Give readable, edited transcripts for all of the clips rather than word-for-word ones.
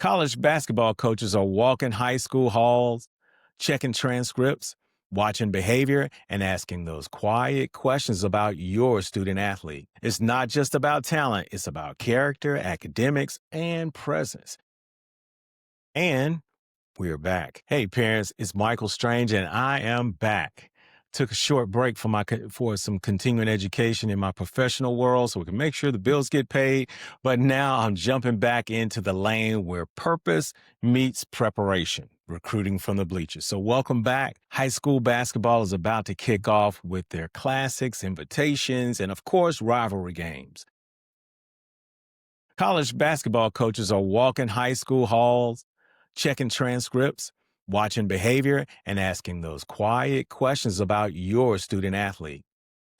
College basketball coaches are walking high school halls, checking transcripts, watching behavior, and asking those quiet questions about your student athlete. It's not just about talent, it's about character, academics, and presence. And we're back. Hey, parents, it's Michael Strange, and I am back. Took a short break for for some continuing education in my professional world so we can make sure the bills get paid. But now I'm jumping back into the lane where purpose meets preparation, recruiting from the bleachers. So welcome back. High school basketball is about to kick off with their classics, invitations, and of course, rivalry games. College basketball coaches are walking high school halls, checking transcripts, watching behavior, and asking those quiet questions about your student athlete.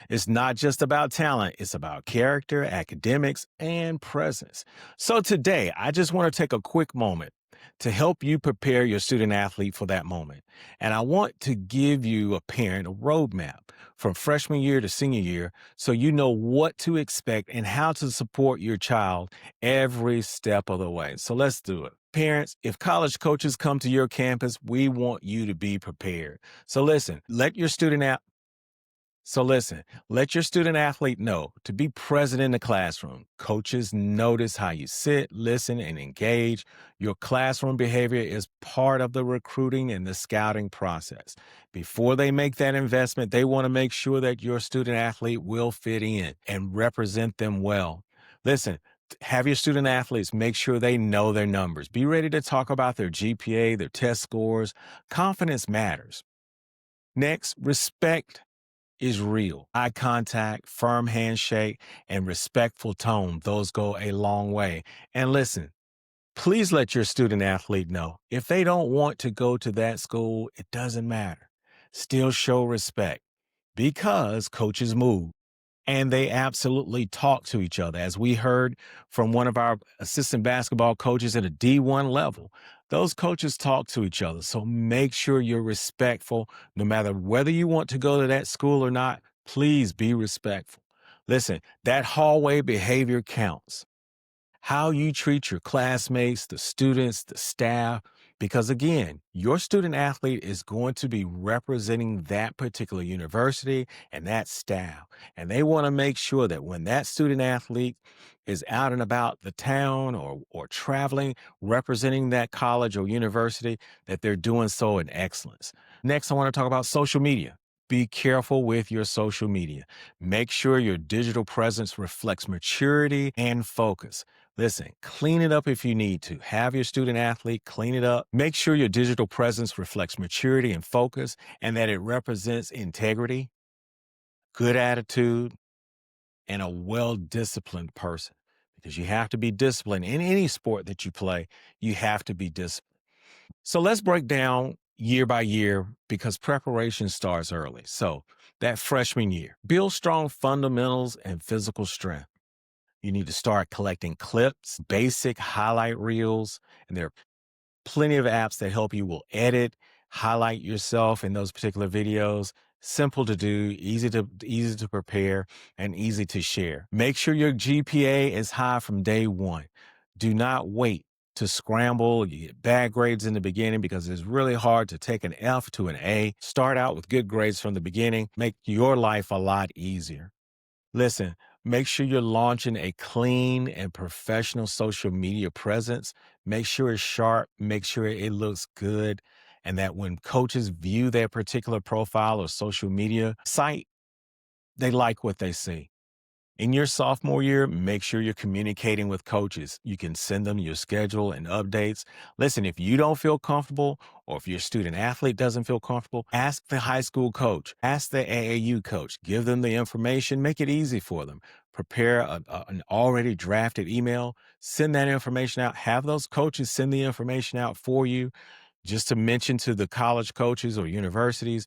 It's not just about talent, it's about character, academics, and presence. So today, I just want to take a quick moment to help you prepare your student athlete for that moment. And I want to give you a parent a roadmap from freshman year to senior year so you know what to expect and how to support your child every step of the way. So let's do it. Parents, if college coaches come to your campus, we want you to be prepared. So listen, let your student athlete know to be present in the classroom. Coaches notice how you sit, listen, and engage. Your classroom behavior is part of the recruiting and the scouting process. Before they make that investment, they want to make sure that your student athlete will fit in and represent them well. Listen, have your student athletes make sure they know their numbers. Be ready to talk about their GPA, their test scores. Confidence matters. Next, respect is real. Eye contact, firm handshake, and respectful tone, those go a long way. And listen, please let your student athlete know if they don't want to go to that school, it doesn't matter. Still show respect because coaches move and they absolutely talk to each other. As we heard from one of our assistant basketball coaches at a D1 level, those coaches talk to each other. So make sure you're respectful no matter whether you want to go to that school or not. Please be respectful. Listen, that hallway behavior counts. How you treat your classmates, the students, the staff, because again, your student athlete is going to be representing that particular university and that staff. And they want to make sure that when that student athlete is out and about the town or traveling, representing that college or university, that they're doing so in excellence. Next, I want to talk about social media. Be careful with your social media. Make sure your digital presence reflects maturity and focus. Listen, clean it up if you need to. Have your student athlete clean it up. Make sure your digital presence reflects maturity and focus and that it represents integrity, good attitude, and a well disciplined person. Because you have to be disciplined in any sport that you play, you have to be disciplined. So let's break down year by year because preparation starts early. So that freshman year, build strong fundamentals and physical strength. You need to start collecting clips, basic highlight reels, and there are plenty of apps that help you will edit, highlight yourself in those particular videos. Simple to do, easy to prepare, and easy to share. Make sure your GPA is high from day one. Do not wait to scramble. You get bad grades in the beginning because it's really hard to take an F to an A. Start out with good grades from the beginning. Make your life a lot easier. Listen, make sure you're launching a clean and professional social media presence. Make sure it's sharp, make sure it looks good, and that when coaches view their particular profile or social media site, they like what they see. In your sophomore year, make sure you're communicating with coaches. You can send them your schedule and updates. Listen, if you don't feel comfortable or if your student athlete doesn't feel comfortable, ask the high school coach, ask the AAU coach, give them the information, make it easy for them. Prepare an already drafted email, send that information out, have those coaches send the information out for you just to mention to the college coaches or universities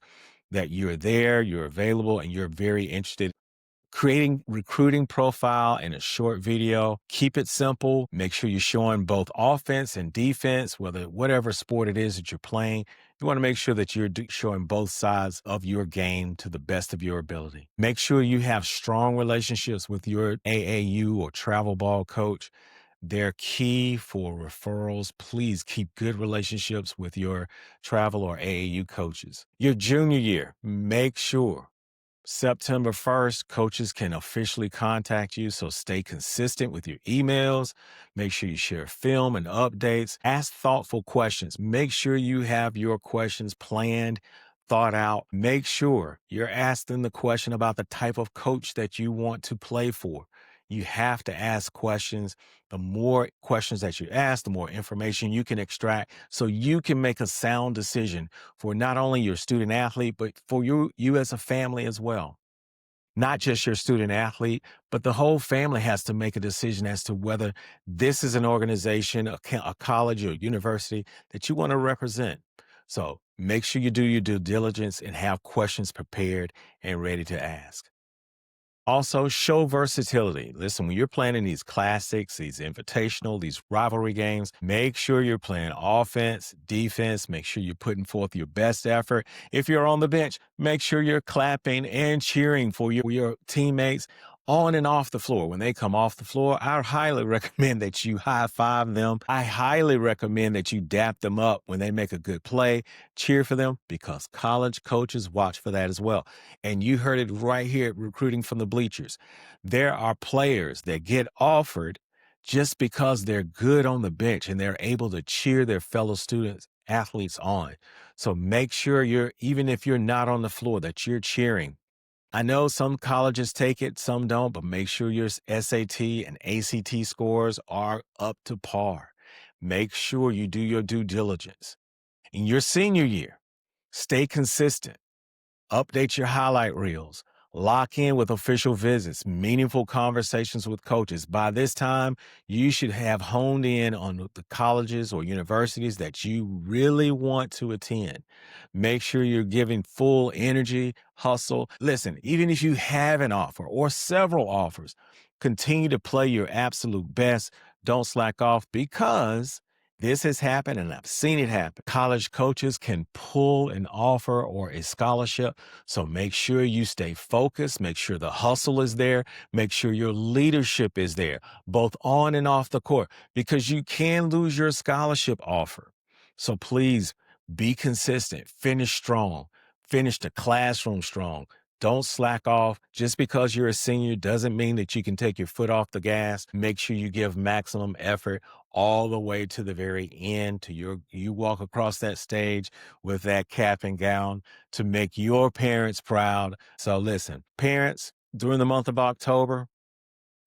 that you're there, you're available, and you're very interested creating recruiting profile in a short video. Keep it simple. Make sure you're showing both offense and defense, whatever sport it is that you're playing. You want to make sure that you're showing both sides of your game to the best of your ability. Make sure you have strong relationships with your AAU or travel ball coach. They're key for referrals. Please keep good relationships with your travel or AAU coaches. Your junior year, make sure September 1st, coaches can officially contact you, so stay consistent with your emails. Make sure you share film and updates. Ask thoughtful questions. Make sure you have your questions planned, thought out. Make sure you're asking the question about the type of coach that you want to play for. You have to ask questions. The more questions that you ask, the more information you can extract so you can make a sound decision for not only your student athlete, but for you as a family as well. Not just your student athlete, but the whole family has to make a decision as to whether this is an organization, a college or university that you want to represent. So make sure you do your due diligence and have questions prepared and ready to ask. Also, show versatility. Listen, when you're playing these classics, these invitational, these rivalry games, make sure you're playing offense, defense. Make sure you're putting forth your best effort. If you're on the bench, make sure you're clapping and cheering for your teammates on and off the floor. When they come off the floor, I highly recommend that you high five them. I highly recommend that you dap them up when they make a good play, cheer for them, because college coaches watch for that as well. And you heard it right here at Recruiting from the Bleachers. There are players that get offered just because they're good on the bench and they're able to cheer their fellow students, athletes on. So make sure even if you're not on the floor, that you're cheering. I know some colleges take it, some don't, but make sure your SAT and ACT scores are up to par. Make sure you do your due diligence. In your senior year, stay consistent. Update your highlight reels. Lock in with official visits, meaningful conversations with coaches. By this time, you should have honed in on the colleges or universities that you really want to attend. Make sure you're giving full energy, hustle. Listen, even if you have an offer or several offers, continue to play your absolute best. Don't slack off, because this has happened and I've seen it happen. College coaches can pull an offer or a scholarship. So make sure you stay focused. Make sure the hustle is there. Make sure your leadership is there, both on and off the court, because you can lose your scholarship offer. So please be consistent, finish strong, finish the classroom strong. Don't slack off. Just because you're a senior doesn't mean that you can take your foot off the gas. Make sure you give maximum effort all the way to the very end, to you walk across that stage with that cap and gown to make your parents proud. So listen, parents, during the month of October,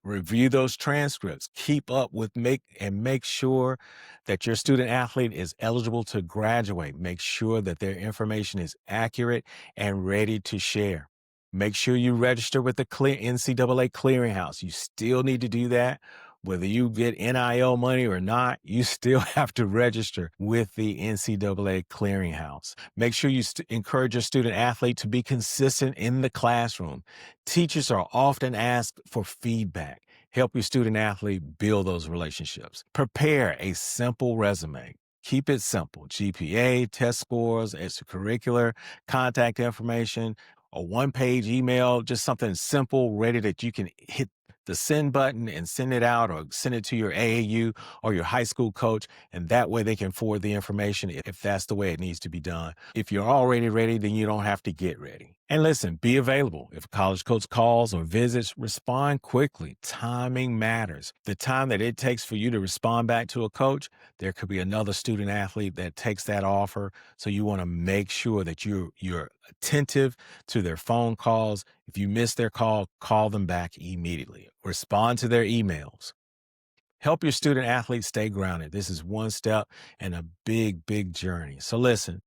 review those transcripts. Keep up with make sure that your student athlete is eligible to graduate. Make sure that their information is accurate and ready to share. Make sure you register with the NCAA clearinghouse. You still need to do that. Whether you get NIL money or not, you still have to register with the NCAA clearinghouse. Make sure you encourage your student athlete to be consistent in the classroom. Teachers are often asked for feedback. Help your student athlete build those relationships. Prepare a simple resume. Keep it simple. GPA, test scores, extracurricular, contact information, a one-page email, just something simple, ready that you can hit the send button and send it out, or send it to your AAU or your high school coach, and that way they can forward the information if that's the way it needs to be done. If you're already ready, then you don't have to get ready. And listen, be available. If a college coach calls or visits, respond quickly. Timing matters. The time that it takes for you to respond back to a coach, there could be another student athlete that takes that offer. So you want to make sure that you're attentive to their phone calls. If you miss their call them back immediately. Respond to their emails. Help your student athletes stay grounded. This is one step in a big, big journey. So listen,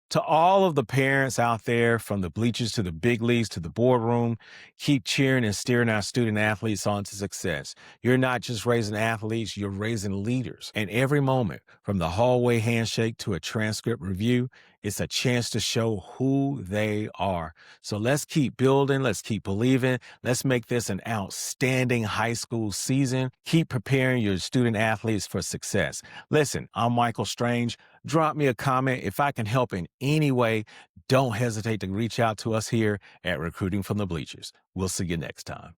to all of the parents out there, from the bleachers to the big leagues to the boardroom, keep cheering and steering our student athletes on to success. You're not just raising athletes, you're raising leaders. And every moment, from the hallway handshake to a transcript review, it's a chance to show who they are. So let's keep building. Let's keep believing. Let's make this an outstanding high school season. Keep preparing your student athletes for success. Listen, I'm Michael Strange. Drop me a comment. If I can help in any way, don't hesitate to reach out to us here at Recruiting from the Bleachers. We'll see you next time.